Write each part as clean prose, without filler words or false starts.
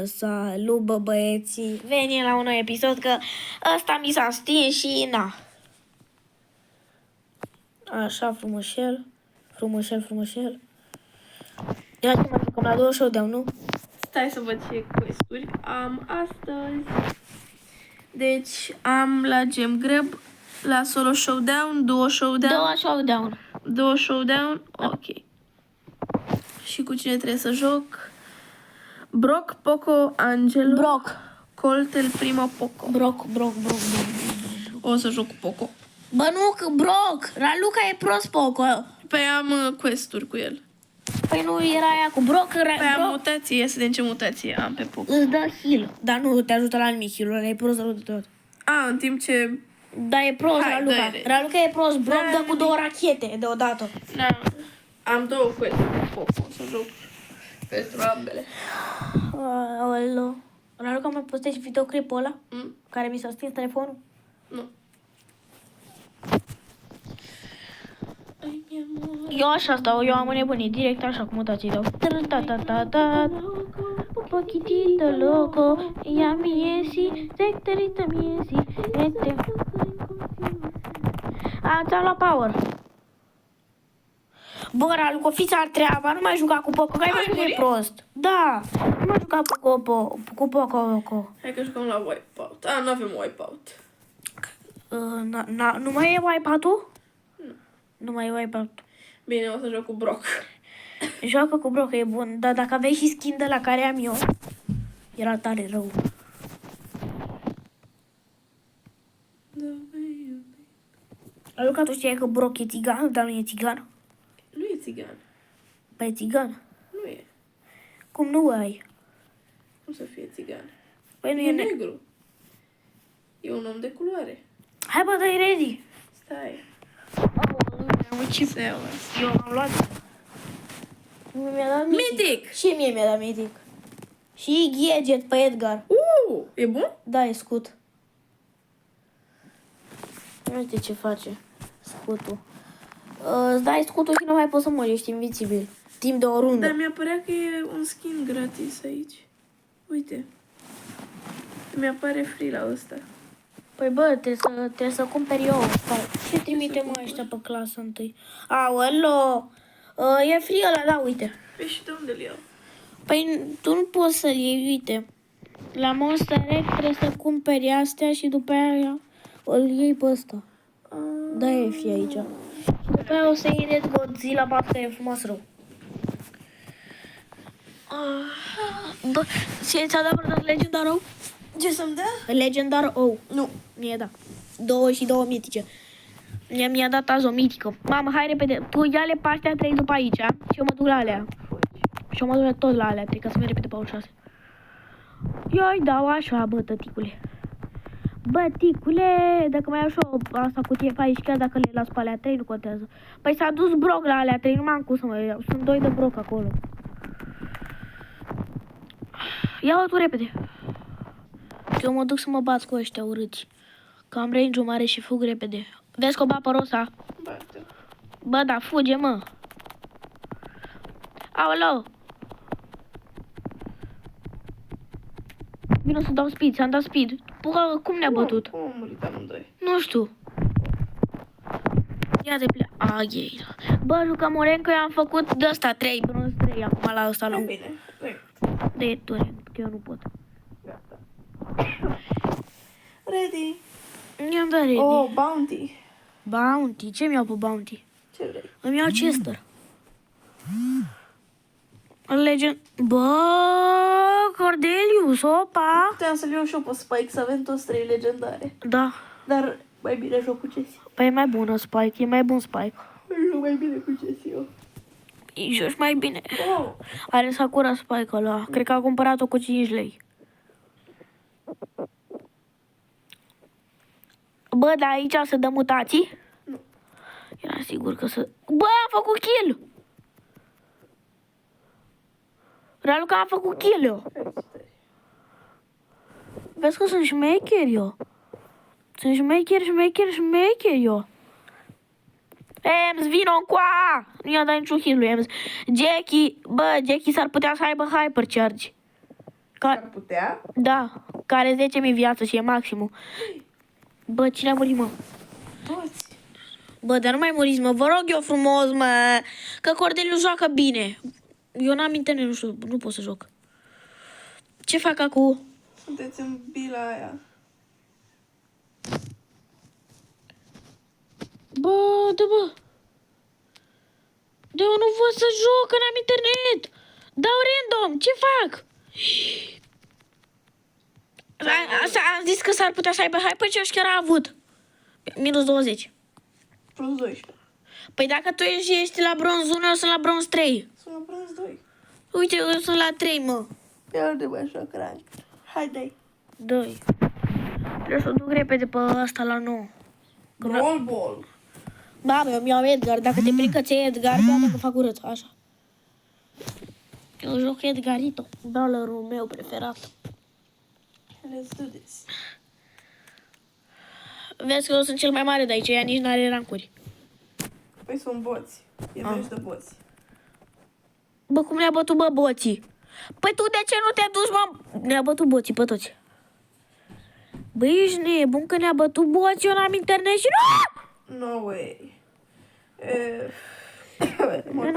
Salut, bă, băieții. Venim la un nou episod, că ăsta mi s-a stins și na. Așa, frumușel. Ia să mă jucăm la 2 showdown, nu? Stai să văd ce quest-uri am astăzi. Deci am la Gem Grab, la Solo Showdown, Duo Showdown. 2 showdown, ok. Și cu cine trebuie să joc? Brock, Poco, Angelo. Brock. Colt, el primo, Poco. Brock. O să joc cu Poco. Bă, nu, că Brock. Raluca e prost, Poco. Păi am quest-uri cu el. Păi nu era aia cu Brock. Păi am mutație, ia să vedem ce mutație am pe Poco. Îți dă heal. Dar nu te ajută la nimic heal-ul ăla, e prost rău de tot. În timp ce... Da, e prost, Hai, Raluca. dă-i. Raluca e prost. Brock Da, dă cu 2 rachete deodată. Da, am 2 quest-uri cu Poco, o să joc pentru ambele. Aoleu. Raluca, mai postezi videoclipul ăla? Care mi s-a stins telefonul? Nu. Ai, mi-amor. Eu așa stau, eu am nebunit, direct așa cu mutații dau. Ta-ta-ta-ta-ta. Un pochitito loco, ea miesi, sectorita miesi, este. Ți-am luat power. Bă, Raluca, fiți ar treaba, nu mai juca cu Poco, că ai văzut că e prost. Da, nu mai juca cu Poco. Hai că jucăm la Wipeout. Nu avem Wipeout. Nu mai e wipe-out-ul? Nu mai e wipe-out. Bine, o să joc cu Brock. Joacă cu Brock, e bun, dar dacă aveai și skin de la care am eu, era tare rău. Aluca, tu știai că Brock e țigan, dar nu e țigan? Nu e țigan. Păi e țigan. Nu e. Cum nu ai? Cum să fie țigan? Păi nu E e negru. E un om de culoare. Hai bă, dai ready. Stai. Ce Seama. eu am luat. Mi-a dat Mythic! Și mie mi-a dat Mythic. Și gadget pe Edgar. E bun? Da, e scut. Uite ce face scutul. Îți dai scutul și nu mai poți să mori, ești invincibil. Timp de o rundă. Dar mi-a părea că e un skin gratis aici. Uite. Mi-apare free la ăsta. Păi bă, trebuie să cumperi eu. Ce trimite mă ăștia pe clasa 1? Aoleo! E free ăla, da, uite. Păi și de unde-l iau? Păi tu nu poți să-l iei, uite. La Monster Egg trebuie să cumperi astea și după aia îl iei pe ăsta. Da, e fi aici. Și după aia o să iei Red Godzilla, bat că e frumos rău. Bă, ți-a dat vreodată Legendar O? Ce să-mi dea? Legendar O. Nu. Mi-a dat. 2 mitice. Mi-a dat azi o mitică. Mamă, hai repede. Tu ia-le pe astea 3 după aici, și eu mă duc la alea. Și eu mă duc tot la alea 3, ca să merg repede pe 6. Eu-i dau așa, bă, tăticule. Bă, ticule, dacă mai ai așa asta cutie pe aici, chiar dacă le las pe alea 3, nu contează. Păi s-a dus Brock la alea 3, nu m-am cum să mă iau. Sunt 2 de Brock acolo. Ia-o tu repede. Eu mă duc să mă bat cu ăștia urâți. Că am range-ul mare și fug repede. Vezi că o bat pe rosa? Bate. Bă, da, fuge, mă. Aoleu. Vino să dau speed, ți-am dat speed. Bă, cum ne-a bătut? Cum au murit amândoi? Nu știu. Ia de plea. Ai. Bă, jucăm o rank, eu am făcut de ăsta 3, bronz 3, acum la ăsta la E 1. bine. De tu rank, că eu nu pot. Gata. Ready. I-am dat ready. Oh, bounty. Bounty, ce mi-au pe bounty? Ce vrei? Îmi iau Chester. Legend. Bă, Cordelius, opa! Puteam să-l iau și eu pe Spike, să avem toți 3 legendare. Da. Dar mai bine joc cu Jessie. Păi e mai bună Spike, e mai bun Spike. Joc mai bine cu Jessie eu. E joci mai bine. Oh. Are Sakura Spike ăla. Cred că a cumpărat-o cu 5 lei. Bă, dar aici se dă mutații? Nu. Era sigur că să... Bă, am făcut kill! Raluca, am făcut kill eu. Vezi că sunt șmecher eu. Sunt șmecher eu. Ems, vino încoa! Nu i-a dat niciun hit lui Ems. Jackie s-ar putea să aibă hypercharge. Ar putea? Da, care 10.000 viață și e maximul. Bă, cine a murit, mă? Toți. Bă, dar nu mai muriți, mă. Vă rog eu frumos, mă. Că Cordeliu joacă bine. Eu n-am internet, nu știu, nu pot să joc. Ce fac acum? Sunteți în bila aia. Bă, bă. Eu nu pot să joc, că n-am internet. Dau random, ce fac? Am zis că s-ar putea să aibă hypercharge și chiar a avut. Minus 20. Plus 12. Păi dacă tu ești la bronz 1, eu sunt la bronz 3. Sunt la bronz 2. Uite, eu sunt la 3, mă. Eu nu mai joc rank. Hai, dai. 2. Trebuie să duc repede pe asta la 9. Ball. Mamă, eu mi-au Edgar. Dacă te prind că ți-e Edgar, gata că fac urât. Așa. Eu joc Edgarito. Brawlerul meu preferat. Let's do this. Vezi că eu sunt cel mai mare de aici, ea nici n-are rancuri. Păi sunt boți. E meci de boți. Bă, cum ne-a bătut, bă, boții? Păi tu de ce nu te duci, mă? Ne-a bătut boții pe toți. Bă, ești nebun că ne-a bătut boții, eu n-am internet și nu! No way. Eu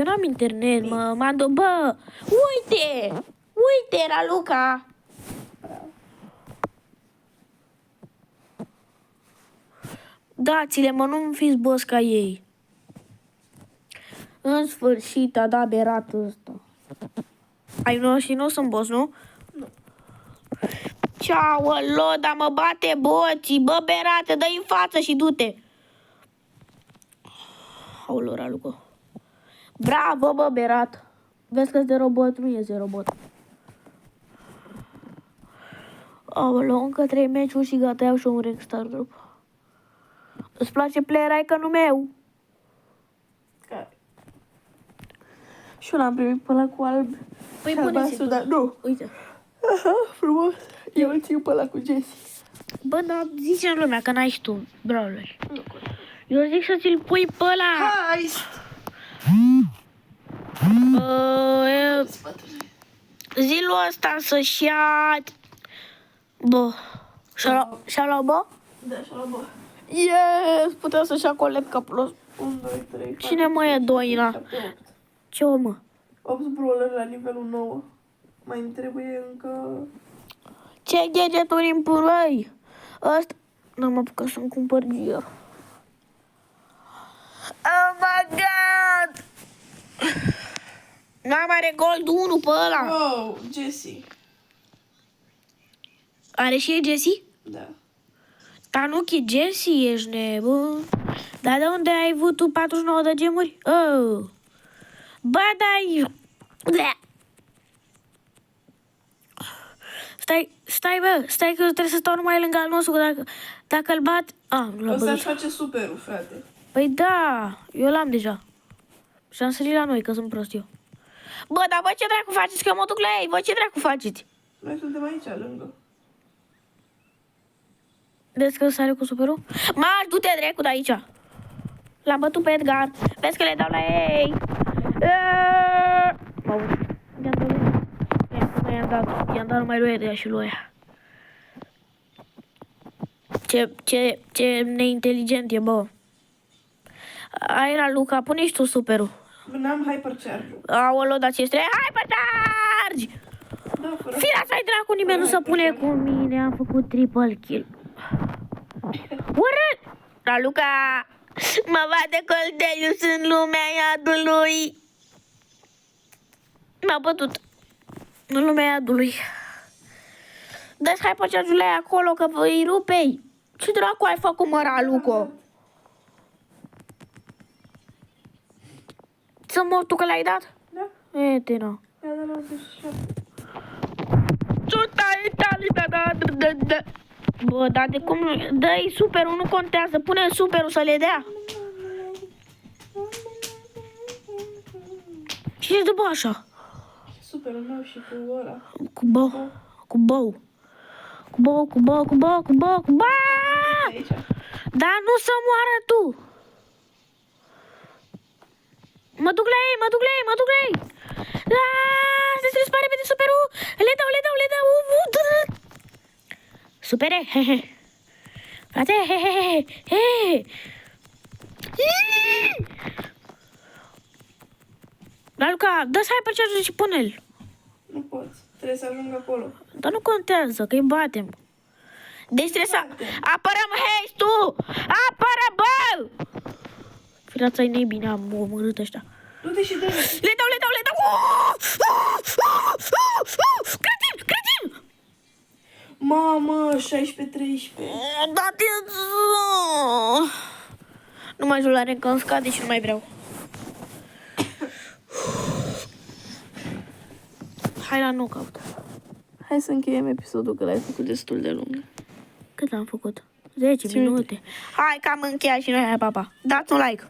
n-am internet, mă. M-am dat, bă, uite, Raluca. Dați-le, mă, nu fiți boss ca ei. În sfârșit a dat berat ăsta. Ai nu și nu sunt boss, nu? Nu. Ceau, dar mă bate boții. Bă, berate, dă-i în față și du-te. Aoleu, Raluca. Bravo, bă, berat. Vezi că-s de robot, nu ești de robot. Aoleu, încă 3 meciuri și gata, iau și un rank star drop. Îți place player icon-ul meu? Care? Și eu l-am primit pe ăla cu alb. Păi albastru, dar nu. Uite. Aha, frumos. Eu îl țin pe ăla cu Jessie. Bă, dar zice în lumea că n-ai și tu brawler. Eu zic să ți-l pui pe ăla. Hai! Zilul ăsta să-și ia... Bă, și-a luat bă? Da, și-a luat bă. Yes, putea să-și ia colecta plus. 1, 2, 3, Cine mă e doina? Ce o, mă? 8 brawler la nivelul 9. Mai îmi trebuie încă... Ce gadgeturi îmi purăi? Ăsta... N-am apucat să-mi cumpăr gear. Oh my god! N-am are gold 1 pe ăla. Wow, Jessie. Are și e Jessie? Da. Tanuki, Jessie, ești nebun. Dar de unde ai avut tu 49 de gemuri? Oh. Bă, dai... Stai, bă, stai că trebuie să stau numai lângă al nostru, că dacă îl bat... nu l-a Ăsta bătut. își face superul, frate. Păi da, eu l-am deja. Și am sărit la noi, că sunt prost eu. Bă, dar bă, ce dracu faceți? Că eu mă duc la ei, bă, ce dracu faceți? Noi suntem aici, lângă. Vezi că sare cu superul? Marș, du-te dracu de aici. L-am bătut pe Edgar. Vezi că le dau la ei. I-am dat numai lui Edgar și lui ea. Ce neinteligent e, bă. Ai, Raluca, pune și tu superul. N-am hypercharge-ul. Aoleu, dar ce este? Hypercharge! Da, fără... Fii la dracu, nimeni nu se pune cu mine. Am făcut triple kill. Urât! Raluca! Mă bate Cordeliu, sunt lumea iadului. M-a bătut. În lumea iadului. Dă-ți hypercharge-ul ăla acolo, că îi rupei. Ce dracu ai făcut, mă, Raluco? Să mor tu că l-ai dat? Da. Tina. Mi-a dat 97. Da. Bă, dar de cum... Dă-i superul, nu contează. Pune superul să le dea. Cine dă bă așa? Superul meu și cu ăla. Cu bău. Cu bău. Cu bău, cu bău, cu bău, cu bău, cu bău. Aici. Dar nu să moară tu. Mă duc la ei, mă duc la ei, mă duc la ei. Se dispare repede superul. Le dau. Supere, hehe. Frate, hehe. Raluca, dă sniper charge și pune-l. Nu poți. Trebuie să ajung acolo. Dar nu contează, că îi batem. Deci trebuie să apărăm haste-ul! Apără, bă! Firața-i nebine, am omorât ăștia. Du-te și dă-le. Le dau! Cretin! Mamă, 16-13. Da-te... Nu mai joc la rank, îmi scade și nu mai vreau. Hai la knockout. Hai să încheiem episodul, că l-ai făcut destul de lung. Cât l-am făcut? 10 minute. Hai că am încheiat și noi, hai, papa. Dați un like.